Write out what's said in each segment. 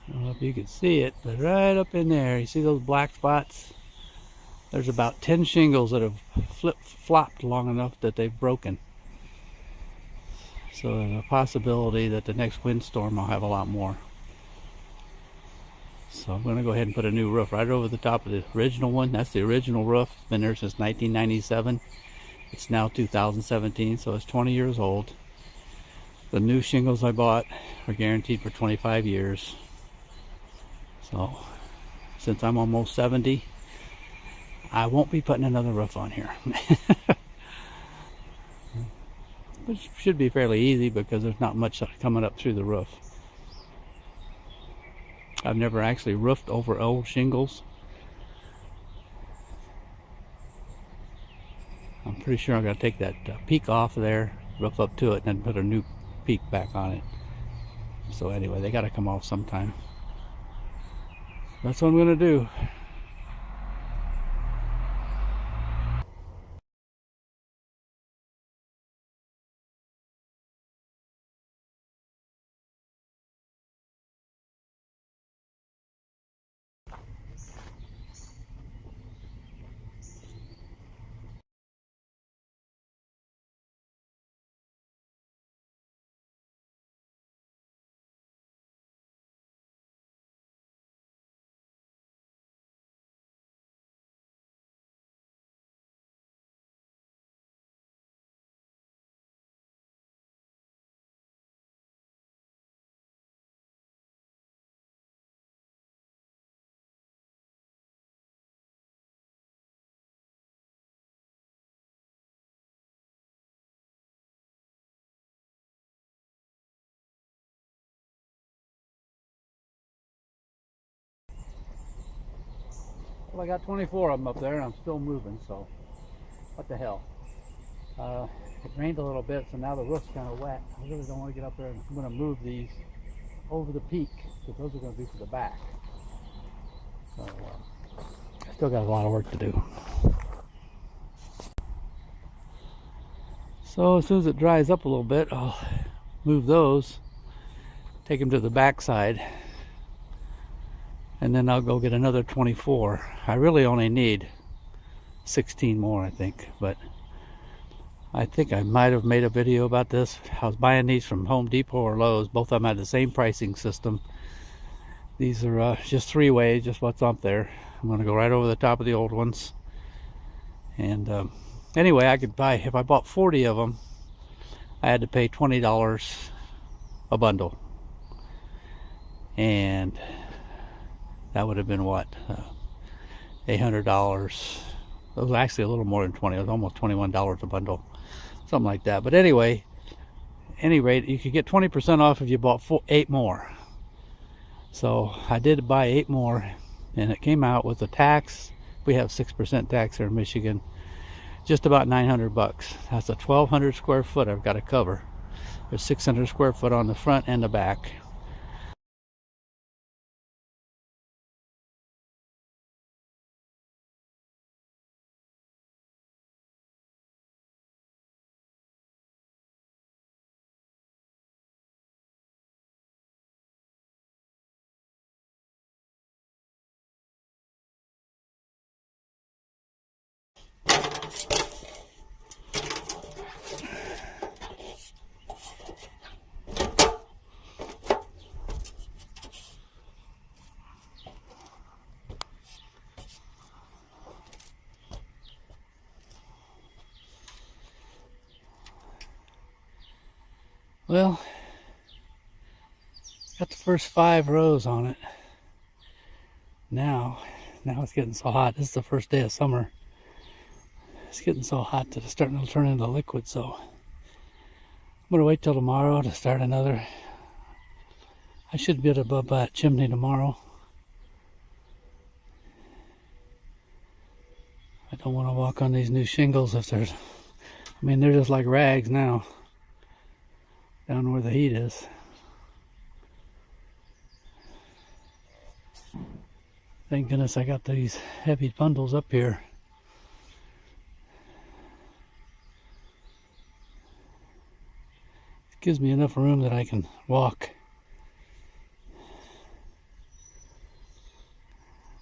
I don't know if you can see it, but right up in there, you see those black spots? There's about 10 shingles that have flopped long enough that they've broken. So there's a possibility that the next windstorm I'll have a lot more. So I'm going to go ahead and put a new roof right over the top of the original one. That's the original roof. It's been there since 1997. It's now 2017, so it's 20 years old. The new shingles I bought are guaranteed for 25 years. So since I'm almost 70, I won't be putting another roof on here. Which should be fairly easy because there's not much coming up through the roof. I've never actually roofed over old shingles. I'm pretty sure I'm going to take that peak off of there, roof up to it, and then put a new peak back on it. So anyway, they got to come off sometime. That's what I'm going to do. Well, I got 24 of them up there and I'm still moving, so what the hell. It rained a little bit, so now the roof's kind of wet. I really don't want to get up there, and I'm going to move these over the peak because those are going to be for the back. So I still got a lot of work to do. So as soon as it dries up a little bit, I'll move those, take them to the back side, and then I'll go get another 24. I really only need 16 more, I think, but I think I might have made a video about this. I was buying these from Home Depot or Lowe's. Both of them had the same pricing system. These are just three-way, just what's up there. I'm going to go right over the top of the old ones. And anyway, I could buy, if I bought 40 of them, I had to pay $20 a bundle. And that would have been what? $800. It was actually a little more than 20. It was almost $21 a bundle. Something like that. But anyway, any rate, you could get 20% off if you bought 8 more. So I did buy 8 more, and it came out with the tax. We have 6% tax here in Michigan. Just about 900 bucks. That's a 1,200 square foot I've got to cover. There's 600 square foot on the front and the back. Well, got the first 5 rows on it. Now it's getting so hot. This is the first day of summer. It's getting so hot that it's starting to turn into liquid, so I'm gonna wait till tomorrow to start another. I should be above that chimney tomorrow. I don't want to walk on these new shingles if there's, I mean, they're just like rags now, down where the heat is. Thank goodness I got these heavy bundles up here. It gives me enough room that I can walk.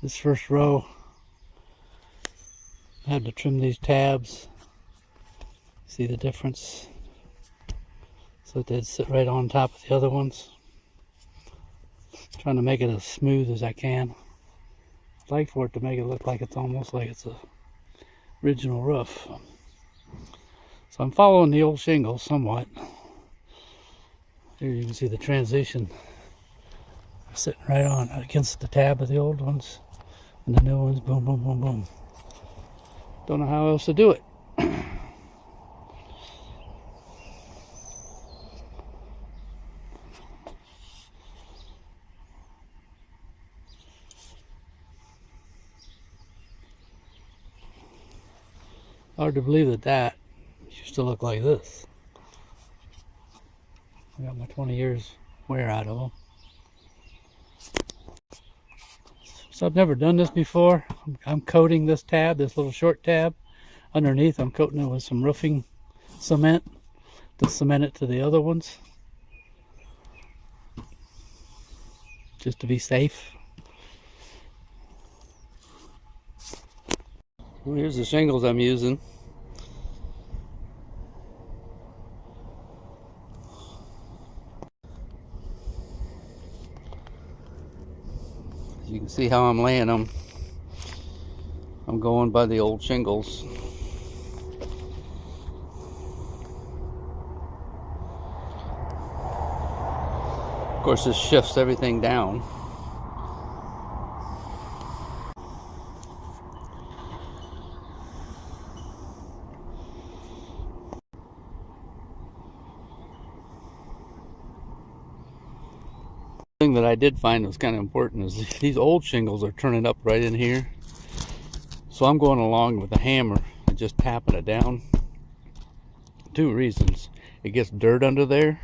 This first row, I had to trim these tabs. See the difference? So they'd sit right on top of the other ones. Trying to make it as smooth as I can. I'd like for it to make it look like it's almost like it's a original roof. So I'm following the old shingles somewhat. Here you can see the transition sitting right on against the tab of the old ones, and the new ones, boom, boom, boom, boom. Don't know how else to do it. Hard to believe that used to look like this. I got my 20 years wear out of them. So I've never done this before. I'm coating this tab, this little short tab. Underneath I'm coating it with some roofing cement to cement it to the other ones, just to be safe. Well, here's the shingles I'm using. You can see how I'm laying them. I'm going by the old shingles. Of course, this shifts everything down. The thing that I did find was kind of important is these old shingles are turning up right in here. So I'm going along with a hammer and just tapping it down. Two reasons. It gets dirt under there.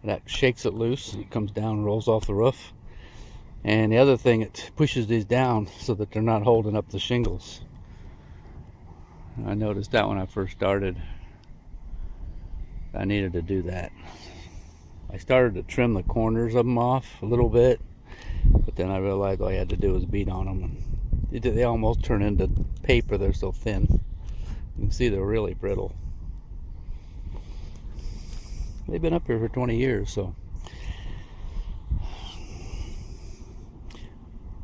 That shakes it loose and it comes down and rolls off the roof. And the other thing, it pushes these down so that they're not holding up the shingles. I noticed that when I first started. I needed to do that. I started to trim the corners of them off a little bit, but then I realized all I had to do was beat on them. They almost turn into paper, they're so thin. You can see they're really brittle. They've been up here for 20 years, so.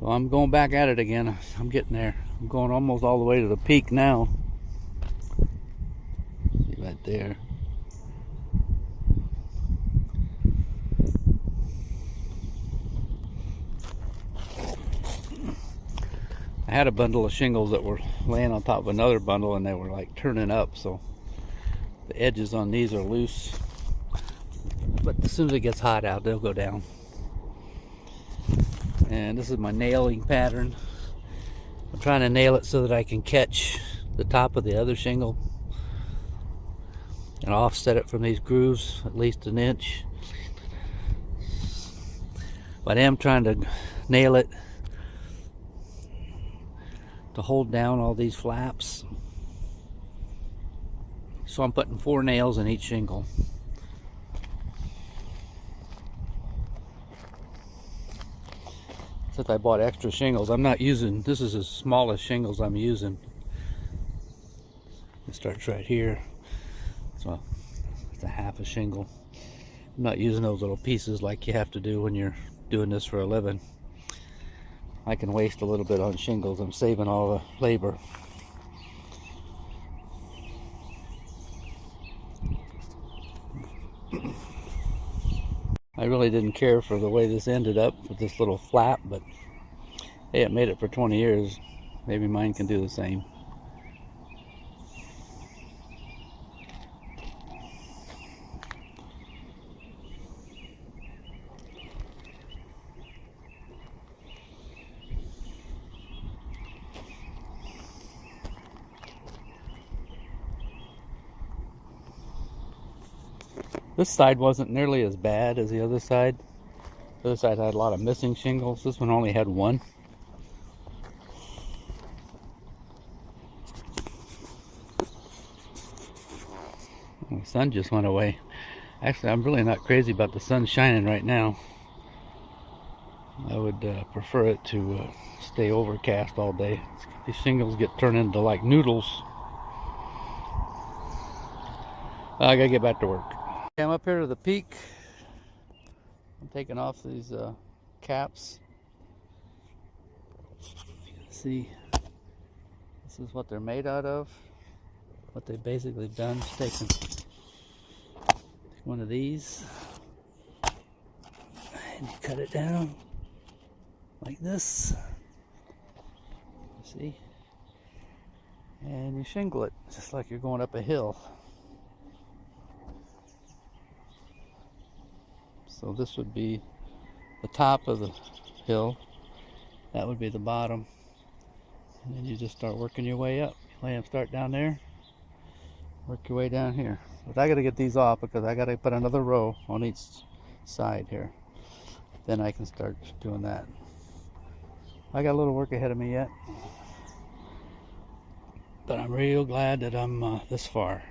Well, I'm going back at it again. I'm getting there. I'm going almost all the way to the peak now. See right there. I had a bundle of shingles that were laying on top of another bundle and they were like turning up, so the edges on these are loose. But as soon as it gets hot out, they'll go down. And this is my nailing pattern. I'm trying to nail it so that I can catch the top of the other shingle and offset it from these grooves at least an inch. But I am trying to nail it to hold down all these flaps. So I'm putting 4 nails in each shingle. Since I bought extra shingles, I'm not using, this is the smallest shingles I'm using. It starts right here. So it's a half a shingle. I'm not using those little pieces like you have to do when you're doing this for a living. I can waste a little bit on shingles. I'm saving all the labor. I really didn't care for the way this ended up with this little flap, but hey, it made it for 20 years. Maybe mine can do the same. This side wasn't nearly as bad as the other side. The other side had a lot of missing shingles. This one only had one. The sun just went away. Actually, I'm really not crazy about the sun shining right now. I would prefer it to stay overcast all day. These shingles get turned into like noodles. I gotta get back to work. I'm up here to the peak. I'm taking off these caps. See, this is what they're made out of. What they've basically done is taken one of these and you cut it down like this. See? And you shingle it just like you're going up a hill. So this would be the top of the hill. That would be the bottom. And then you just start working your way up. Start down there. Work your way down here. But I gotta get these off because I gotta put another row on each side here. Then I can start doing that. I got a little work ahead of me yet. But I'm real glad that I'm this far.